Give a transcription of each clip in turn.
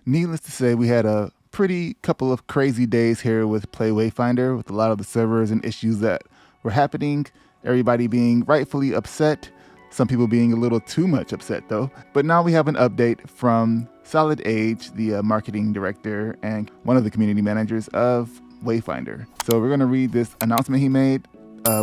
Needless to say, we had a pretty couple of crazy days here with Play Wayfinder, with a lot of the servers and issues that were happening, everybody being rightfully upset, some people being a little too much upset though. But now we have an update from Solid Age, the marketing director and one of the community managers of Wayfinder. So we're going to read this announcement he made,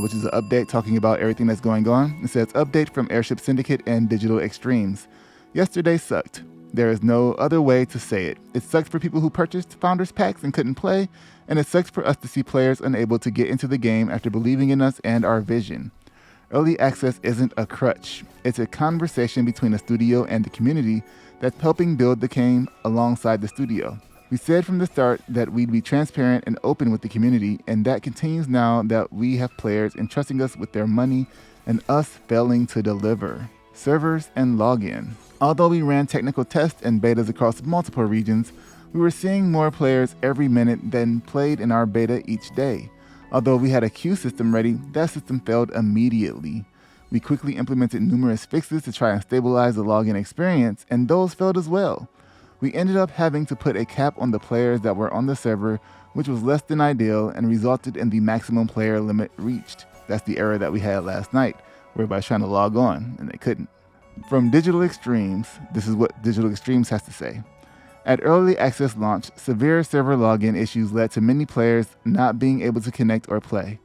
which is an update talking about everything that's going on. It says, update from Airship Syndicate and Digital Extremes. Yesterday sucked. There is no other way to say it. It sucked for people who purchased Founders Packs and couldn't play, and it sucks for us to see players unable to get into the game after believing in us and our vision. Early access isn't a crutch. It's a conversation between the studio and the community that's helping build the game alongside the studio. We said from the start that we'd be transparent and open with the community, and that continues now that we have players entrusting us with their money and us failing to deliver. Servers and login. Although we ran technical tests and betas across multiple regions, we were seeing more players every minute than played in our beta each day. Although we had a queue system ready, that system failed immediately. We quickly implemented numerous fixes to try and stabilize the login experience, and those failed as well. We ended up having to put a cap on the players that were on the server, which was less than ideal and resulted in the maximum player limit reached. That's the error that we had last night, where everybody's trying to log on and they couldn't. From Digital Extremes, this is what Digital Extremes has to say. At early access launch, severe server login issues led to many players not being able to connect or play.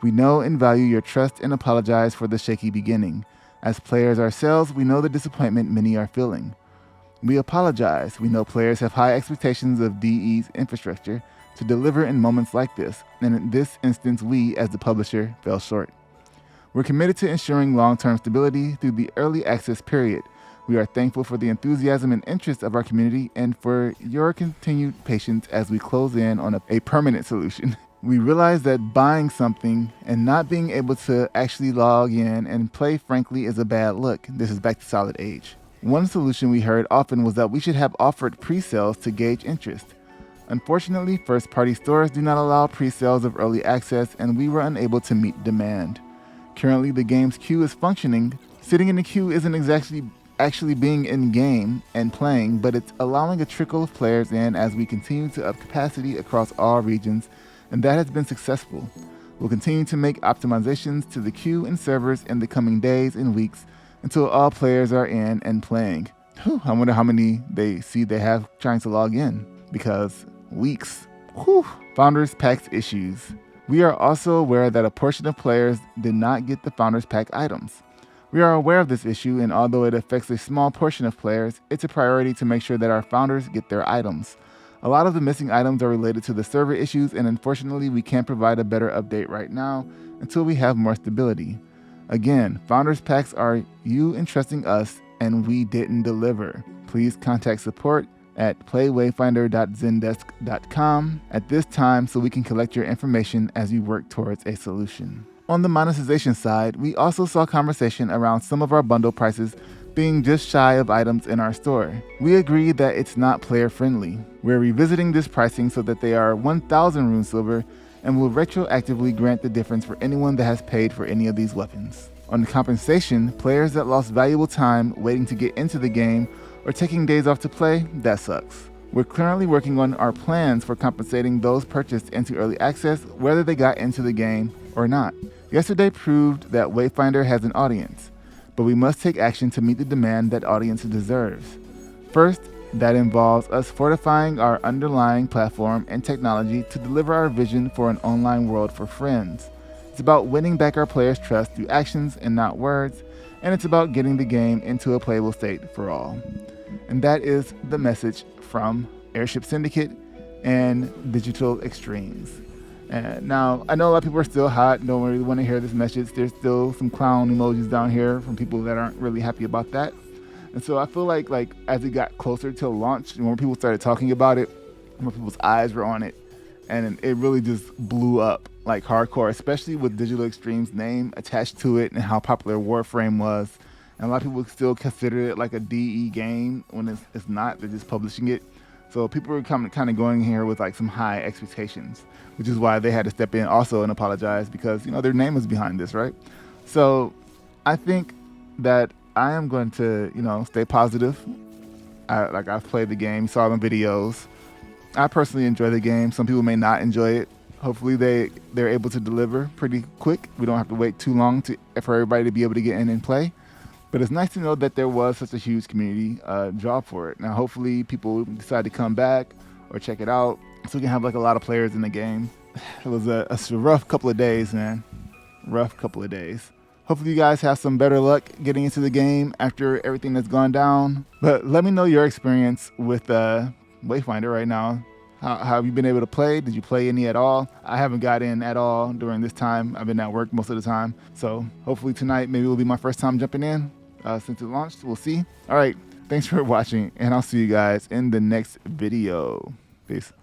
We know and value your trust and apologize for the shaky beginning. As players ourselves, we know the disappointment many are feeling. We apologize. We know players have high expectations of DE's infrastructure to deliver in moments like this, and in this instance, we, as the publisher, fell short. We're committed to ensuring long-term stability through the early access period. We are thankful for the enthusiasm and interest of our community and for your continued patience as we close in on a permanent solution. We realize that buying something and not being able to actually log in and play frankly is a bad look. This is back to Solid Age. One solution we heard often was that we should have offered pre-sales to gauge interest. Unfortunately, first-party stores do not allow pre-sales of early access, and we were unable to meet demand. Currently, the game's queue is functioning. Sitting in the queue isn't exactly actually being in-game and playing, but it's allowing a trickle of players in as we continue to up capacity across all regions, and that has been successful. We'll continue to make optimizations to the queue and servers in the coming days and weeks until all players are in and playing. I wonder how many they have trying to log in, because weeks. Founders Packs issues. We are also aware that a portion of players did not get the Founders Pack items. We are aware of this issue, and although it affects a small portion of players, it's a priority to make sure that our founders get their items. A lot of the missing items are related to the server issues, and unfortunately we can't provide a better update right now until we have more stability. Again, Founders Packs are you entrusting us, and we didn't deliver. Please contact support at playwayfinder.zendesk.com at this time so we can collect your information as we work towards a solution. On the monetization side, we also saw conversation around some of our bundle prices being just shy of items in our store. We agree that it's not player friendly. We're revisiting this pricing so that they are 1,000 rune silver and will retroactively grant the difference for anyone that has paid for any of these weapons. On the compensation, players that lost valuable time waiting to get into the game or taking days off to play, that sucks. We're currently working on our plans for compensating those purchased into early access, whether they got into the game or not. Yesterday proved that Wayfinder has an audience, but we must take action to meet the demand that audience deserves. First, that involves us fortifying our underlying platform and technology to deliver our vision for an online world for friends. It's about winning back our players' trust through actions and not words, and it's about getting the game into a playable state for all. And that is the message from Airship Syndicate and Digital Extremes. And now, I know a lot of people are still hot and don't really want to hear this message. There's still some clown emojis down here from people that aren't really happy about that. And so I feel like as it got closer to launch, more people started talking about it, more people's eyes were on it, and it really just blew up like hardcore, especially with Digital Extremes' name attached to it and how popular Warframe was. And a lot of people still consider it like a DE game when it's not. They're just publishing it. So people were kind of going here with like some high expectations, which is why they had to step in also and apologize because, their name is behind this, right? So I think that I am going to, stay positive I've played the game, saw the videos. I personally enjoy the game. Some people may not enjoy it. Hopefully they're able to deliver pretty quick. We don't have to wait too long for everybody to be able to get in and play. But it's nice to know that there was such a huge community draw for it. Now, hopefully people decide to come back or check it out so we can have like a lot of players in the game. It was a rough couple of days, man. Rough couple of days. Hopefully you guys have some better luck getting into the game after everything that's gone down. But let me know your experience with Wayfinder right now. How have you been able to play? Did you play any at all? I haven't got in at all during this time. I've been at work most of the time. So hopefully tonight maybe will be my first time jumping in since it launched. We'll see. All right. Thanks for watching, and I'll see you guys in the next video. Peace.